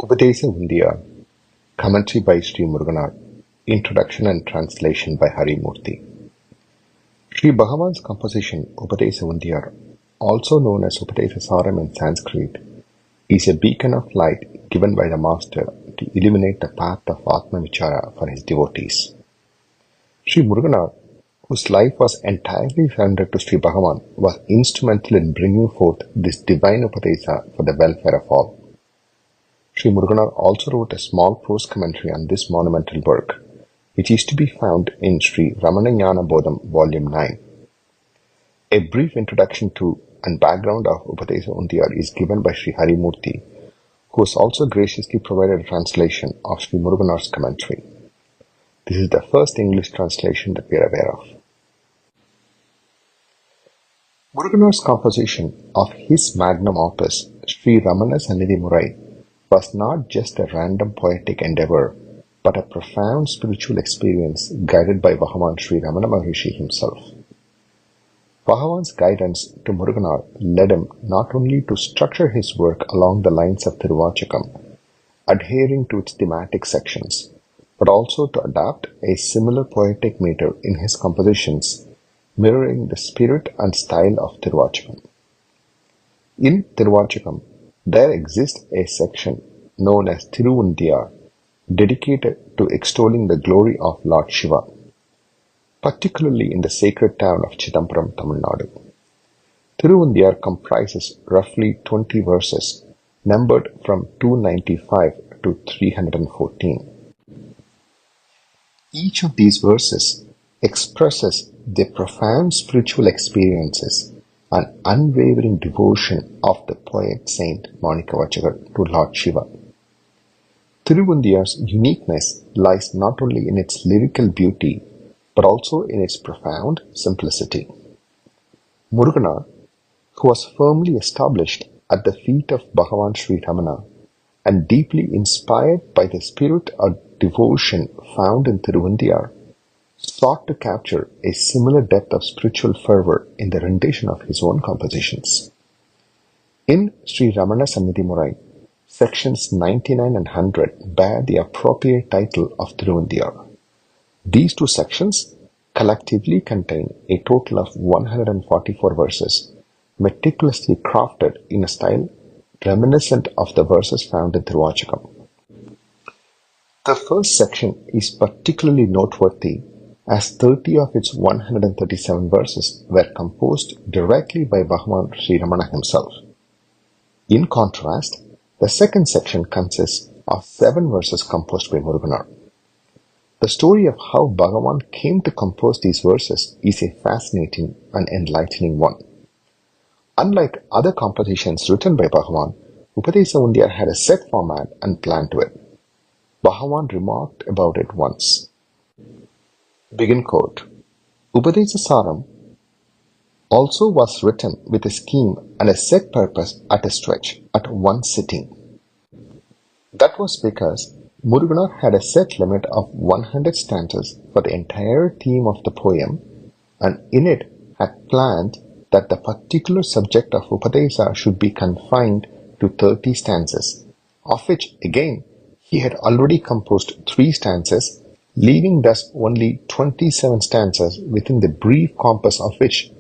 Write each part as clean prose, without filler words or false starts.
Upadesa Undiyar, commentary by Sri Muruganar, introduction and translation by Hari Moorthy. Sri Bhagavan's composition Upadesa Undiyar, also known as Upadesha Sāram in Sanskrit, is a beacon of light given by the Master to illuminate the path of atma vichara for his devotees. Sri Muruganar, whose life was entirely surrendered to Sri Bhagavan, was instrumental in bringing forth this divine Upadesa for the welfare of all. Sri Muruganar also wrote a small prose commentary on this monumental work, which is to be found in Sri Ramana Jnana Bodham, Volume 9. A brief introduction to and background of Upadesa Undiyar is given by Sri Hari Moorthy, who has also graciously provided a translation of Sri Muruganar's commentary. This is the first English translation that we are aware of. Muruganar's composition of his magnum opus, Sri Ramana Sannidhi Murai, was not just a random poetic endeavor, but a profound spiritual experience guided by Bhagavan Sri Ramana Maharshi himself. Bhagavan's guidance to Muruganar led him not only to structure his work along the lines of Tiruvasagam, adhering to its thematic sections, but also to adopt a similar poetic meter in his compositions, mirroring the spirit and style of Tiruvasagam. In Tiruvasagam, there exists a section known as Undiyar, dedicated to extolling the glory of Lord Shiva, particularly in the sacred town of Chidambaram, Tamil Nadu. Undiyar comprises roughly 20 verses, numbered from 295 to 314. Each of these verses expresses the profound spiritual experiences and unwavering devotion of the poet saint Manikavachakar to Lord Shiva. Undiyar's uniqueness lies not only in its lyrical beauty, but also in its profound simplicity. Muruganar, who was firmly established at the feet of Bhagavan Sri Ramana and deeply inspired by the spirit of devotion found in Undiyar, sought to capture a similar depth of spiritual fervor in the rendition of his own compositions. In Sri Ramana Sannidhi Murai, sections 99 and 100 bear the appropriate title of Undiyar. These two sections collectively contain a total of 144 verses, meticulously crafted in a style reminiscent of the verses found in Tiruvasagam. The first section is particularly noteworthy as 30 of its 137 verses were composed directly by Bhagavan Sri Ramana himself. In contrast, the second section consists of 7 verses composed by Muruganar. The story of how Bhagavan came to compose these verses is a fascinating and enlightening one. Unlike other compositions written by Bhagavan, Upadesa Undiyar had a set format and plan to it. Bhagavan remarked about it once. Begin quote. Upadesa Sāram also was written with a scheme and a set purpose at a stretch, at one sitting. That was because Muruganar had a set limit of 100 stanzas for the entire theme of the poem, and in it had planned that the particular subject of Upadesa should be confined to 30 stanzas, of which again he had already composed 3 stanzas, leaving thus only 27 stanzas within the brief compass of which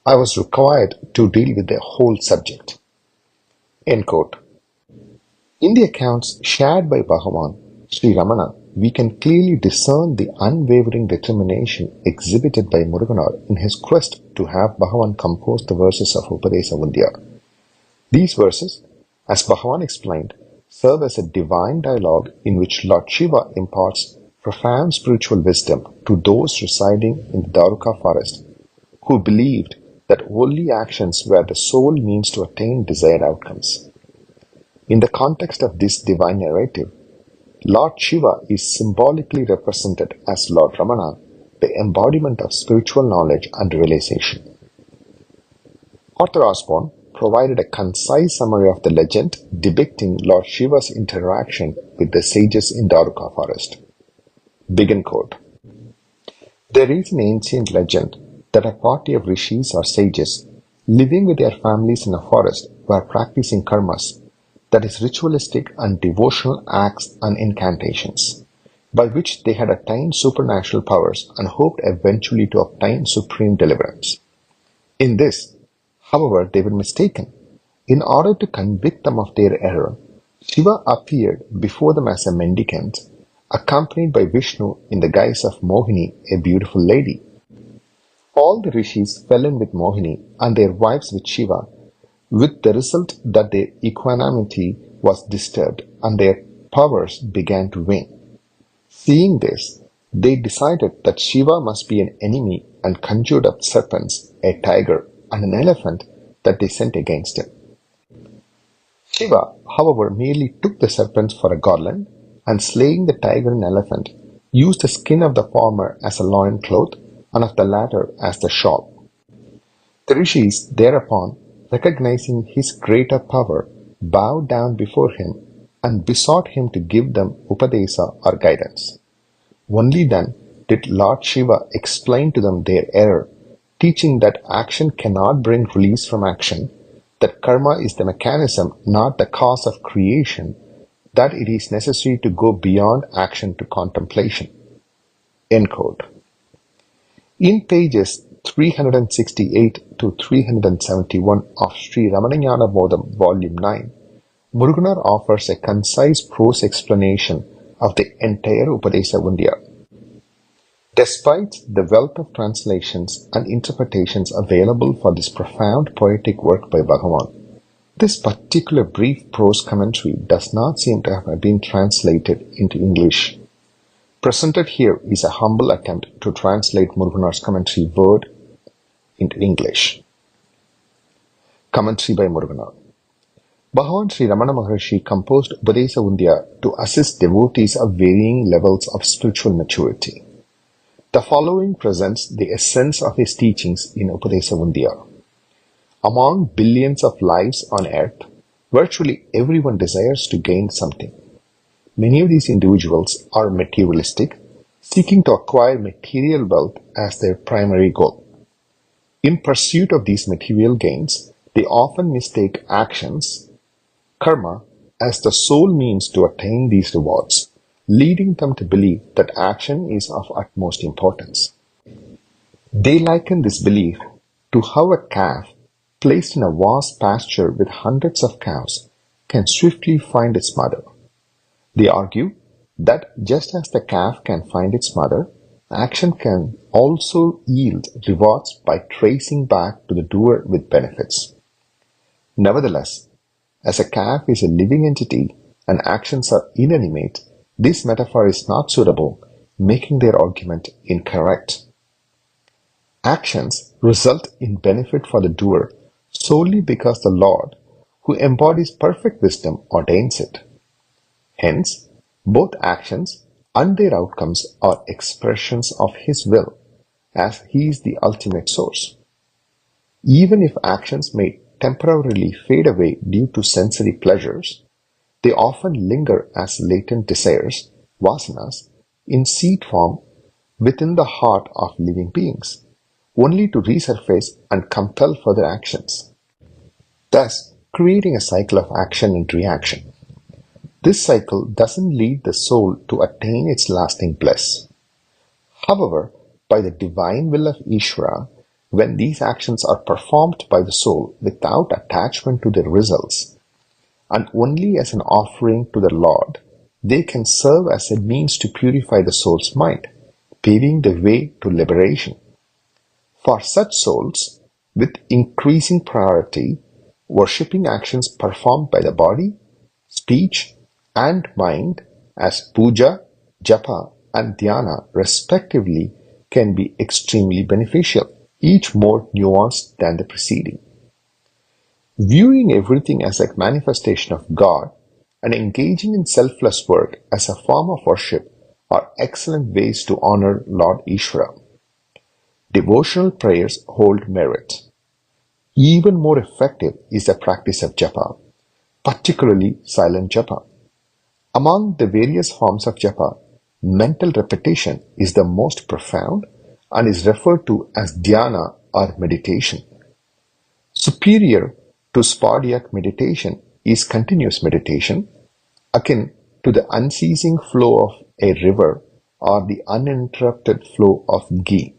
I was required to deal with the whole subject. End quote. In the accounts shared by Bhagavan Sri Ramana, we can clearly discern the unwavering determination exhibited by Muruganar in his quest to have Bhagavan compose the verses of Upadesa Undiyar. These verses, as Bhagavan explained, serve as a divine dialogue in which Lord Shiva imparts profound spiritual wisdom to those residing in the Daruka forest, who believed that only actions were the sole means to attain desired outcomes. In the context of this divine narrative, Lord Shiva is symbolically represented as Lord Ramana, the embodiment of spiritual knowledge and realization. Arthur Osborne provided a concise summary of the legend depicting Lord Shiva's interaction with the sages in Daruka forest. Begin quote. There is an ancient legend that a party of rishis or sages living with their families in a forest were practicing karmas that is ritualistic and devotional acts and incantations, by which they had attained supernatural powers and hoped eventually to obtain supreme deliverance. In this, however, they were mistaken. In order to convict them of their error, Shiva appeared before them as a mendicant, accompanied by Vishnu in the guise of Mohini, a beautiful lady. All the rishis fell in with Mohini and their wives with Shiva, with the result that their equanimity was disturbed and their powers began to wane. Seeing this, they decided that Shiva must be an enemy and conjured up serpents, a tiger, and an elephant that they sent against him. Shiva, however, merely took the serpents for a garland, and slaying the tiger and elephant, used the skin of the former as a loin cloth and of the latter as the shawl. The rishis thereupon, recognizing his greater power, bowed down before him and besought him to give them Upadesa or guidance. Only then did Lord Shiva explain to them their error, teaching that action cannot bring release from action, that karma is the mechanism, not the cause of creation, that it is necessary to go beyond action to contemplation. End quote. In pages 368 to 371 of Sri Ramana Jnana Bodham, Volume 9, Muruganar offers a concise prose explanation of the entire Upadesa Undiyar. Despite the wealth of translations and interpretations available for this profound poetic work by Bhagavan, this particular brief prose commentary does not seem to have been translated into English. Presented here is a humble attempt to translate Muruganar's commentary word into English. Commentary by Muruganar. Bhagavan Sri Ramana Maharshi composed Upadesa Undiyar to assist devotees of varying levels of spiritual maturity. The following presents the essence of his teachings in Upadesa Undiyar. Among billions of lives on earth, virtually everyone desires to gain something. Many of these individuals are materialistic, seeking to acquire material wealth as their primary goal. In pursuit of these material gains, they often mistake actions, karma, as the sole means to attain these rewards, leading them to believe that action is of utmost importance. They liken this belief to how a calf placed in a vast pasture with hundreds of cows can swiftly find its mother. They argue that just as the calf can find its mother, action can also yield rewards by tracing back to the doer with benefits. Nevertheless, as a calf is a living entity and actions are inanimate, this metaphor is not suitable, making their argument incorrect. Actions result in benefit for the doer solely because the Lord, who embodies perfect wisdom, ordains it. Hence, both actions and their outcomes are expressions of His will, as He is the ultimate source. Even if actions may temporarily fade away due to sensory pleasures, they often linger as latent desires, vasanas, in seed form within the heart of living beings, only to resurface and compel further actions, thus creating a cycle of action and reaction. This cycle doesn't lead the soul to attain its lasting bliss. However, by the divine will of Ishvara, when these actions are performed by the soul without attachment to their results, and only as an offering to the Lord, they can serve as a means to purify the soul's mind, paving the way to liberation. For such souls, with increasing priority, worshipping actions performed by the body, speech, and mind as puja, japa, and dhyana respectively can be extremely beneficial, each more nuanced than the preceding. Viewing everything as a manifestation of God and engaging in selfless work as a form of worship are excellent ways to honor Lord Ishvara. Devotional prayers hold merit. Even more effective is the practice of japa, particularly silent japa. Among the various forms of japa, mental repetition is the most profound and is referred to as dhyana or meditation. Superior to spodyak meditation is continuous meditation, akin to the unceasing flow of a river or the uninterrupted flow of ghee.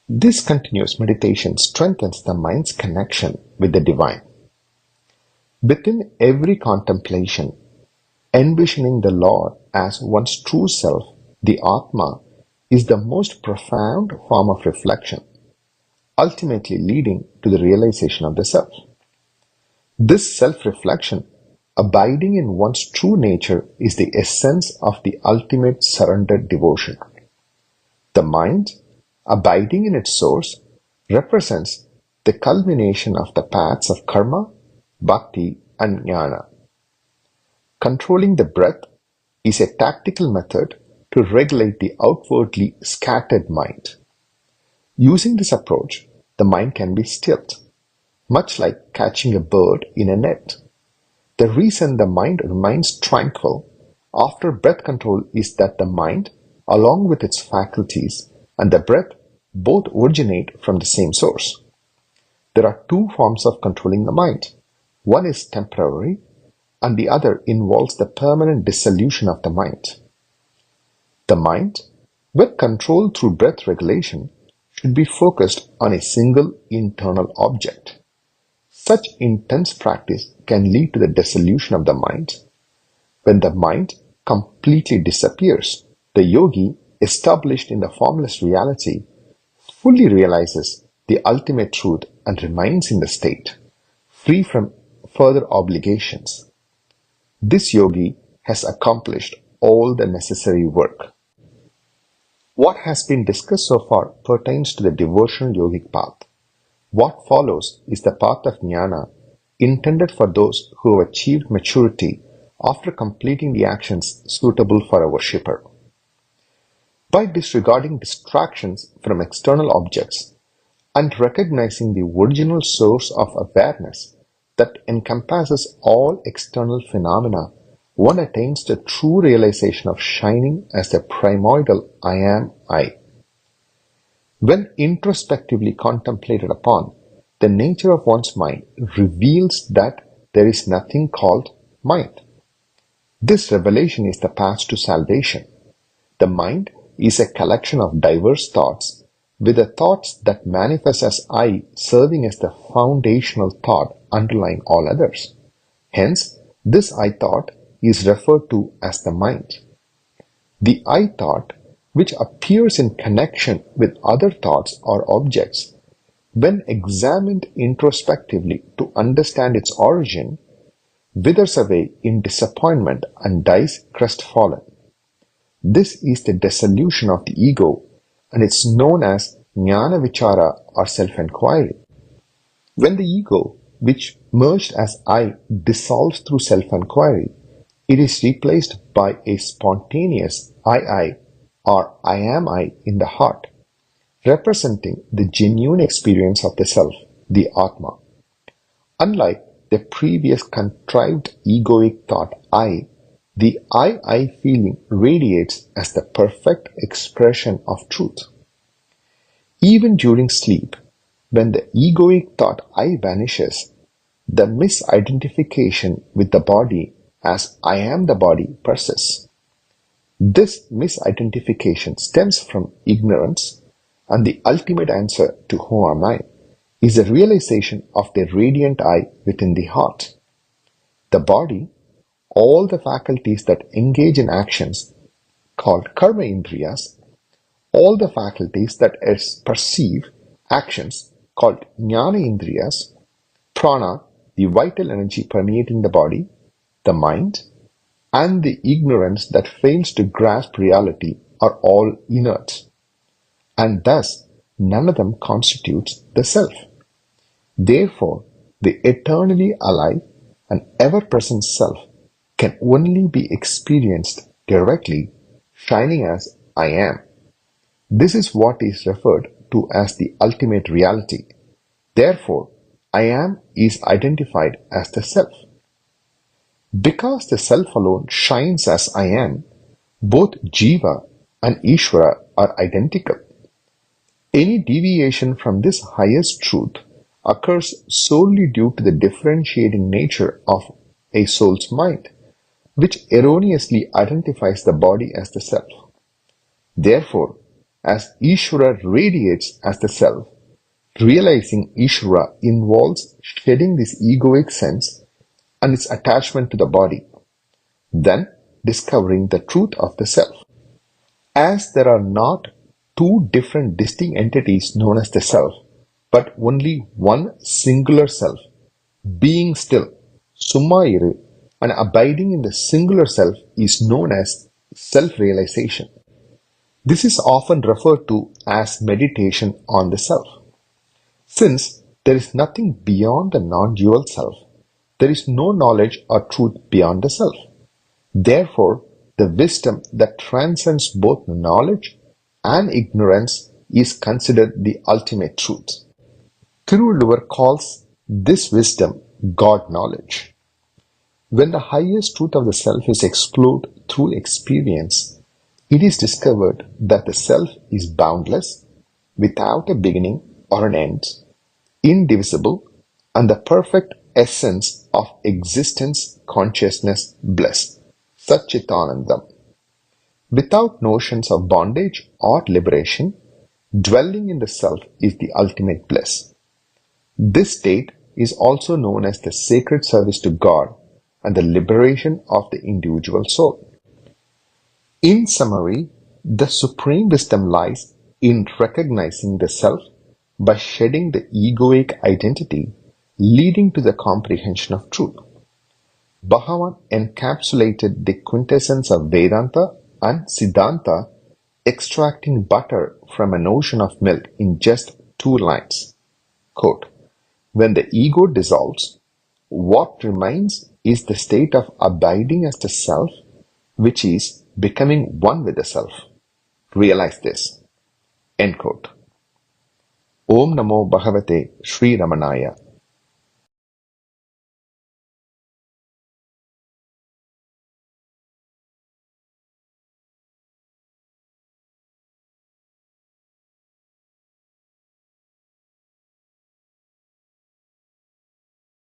This continuous meditation strengthens the mind's connection with the divine. Within every contemplation, envisioning the Lord as one's true self, the atma, is the most profound form of reflection, ultimately leading to the realization of the self. This self-reflection, abiding in one's true nature, is the essence of the ultimate surrendered devotion. The mind, abiding in its source, represents the culmination of the paths of karma, bhakti, and jnana. Controlling the breath is a tactical method to regulate the outwardly scattered mind. Using this approach, the mind can be stilled, much like catching a bird in a net. The reason the mind remains tranquil after breath control is that the mind, along with its faculties and the breath, both originate from the same source. There are two forms of controlling the mind. One is temporary, and the other involves the permanent dissolution of the mind. The mind, with control through breath regulation, should be focused on a single internal object. Such intense practice can lead to the dissolution of the mind. When the mind completely disappears, the yogi, established in the formless reality, fully realizes the ultimate truth and remains in the state, free from further obligations. This yogi has accomplished all the necessary work. What has been discussed so far pertains to the devotional yogic path. What follows is the path of jnana, intended for those who have achieved maturity after completing the actions suitable for a worshipper. By disregarding distractions from external objects and recognizing the original source of awareness that encompasses all external phenomena, one attains the true realization of shining as the primordial I am I. When introspectively contemplated upon, the nature of one's mind reveals that there is nothing called mind. This revelation is the path to salvation. The mind is a collection of diverse thoughts, with the thoughts that manifest as I serving as the foundational thought underlying all others. Hence, this I thought is referred to as the mind. The I thought, which appears in connection with other thoughts or objects, when examined introspectively to understand its origin, withers away in disappointment and dies crestfallen. This is the dissolution of the ego, and it's known as jnana vichara or self-enquiry. When the ego, which merged as I, dissolves through self-enquiry, it is replaced by a spontaneous I or I am I in the heart, representing the genuine experience of the self, the atma. Unlike the previous contrived egoic thought I, the I feeling radiates as the perfect expression of truth. Even during sleep, when the egoic thought I vanishes, the misidentification with the body as I am the body persists. This misidentification stems from ignorance, and the ultimate answer to who am I is the realization of the radiant I within the heart. The body, all the faculties that engage in actions called karma indriyas, all the faculties that perceive actions called jnana indriyas, prana, the vital energy permeating the body, the mind, and the ignorance that fails to grasp reality are all inert, and thus none of them constitutes the self. Therefore, the eternally alive and ever-present self can only be experienced directly, shining as I am. This is what is referred to as the ultimate reality. Therefore, I am is identified as the self. Because the self alone shines as I am, both Jiva and Ishvara are identical. Any deviation from this highest truth occurs solely due to the differentiating nature of a soul's mind, which erroneously identifies the body as the self. Therefore, as Ishvara radiates as the self, realizing Ishvara involves shedding this egoic sense and its attachment to the body, then discovering the truth of the self. As there are not two different distinct entities known as the self, but only one singular self, being still, Summa and abiding in the singular self is known as self-realization. This is often referred to as meditation on the self. Since there is nothing beyond the non-dual self, there is no knowledge or truth beyond the self. Therefore, the wisdom that transcends both knowledge and ignorance is considered the ultimate truth. Tiruvallur calls this wisdom God knowledge. When the highest truth of the self is explored through experience, it is discovered that the self is boundless, without a beginning or an end, indivisible, and the perfect essence of existence, consciousness, bliss, Satchitanandam. Without notions of bondage or liberation, dwelling in the self is the ultimate bliss. This state is also known as the sacred service to God and the liberation of the individual soul. In summary, the supreme wisdom lies in recognizing the self by shedding the egoic identity, leading to the comprehension of truth. Bhagavan encapsulated the quintessence of Vedanta and Siddhanta, extracting butter from an ocean of milk in just 2 lines. Quote, when the ego dissolves, what remains is the state of abiding as the self, which is becoming one with the self. Realize this. End quote. Om Namo Bhagavate Sri Ramanaya.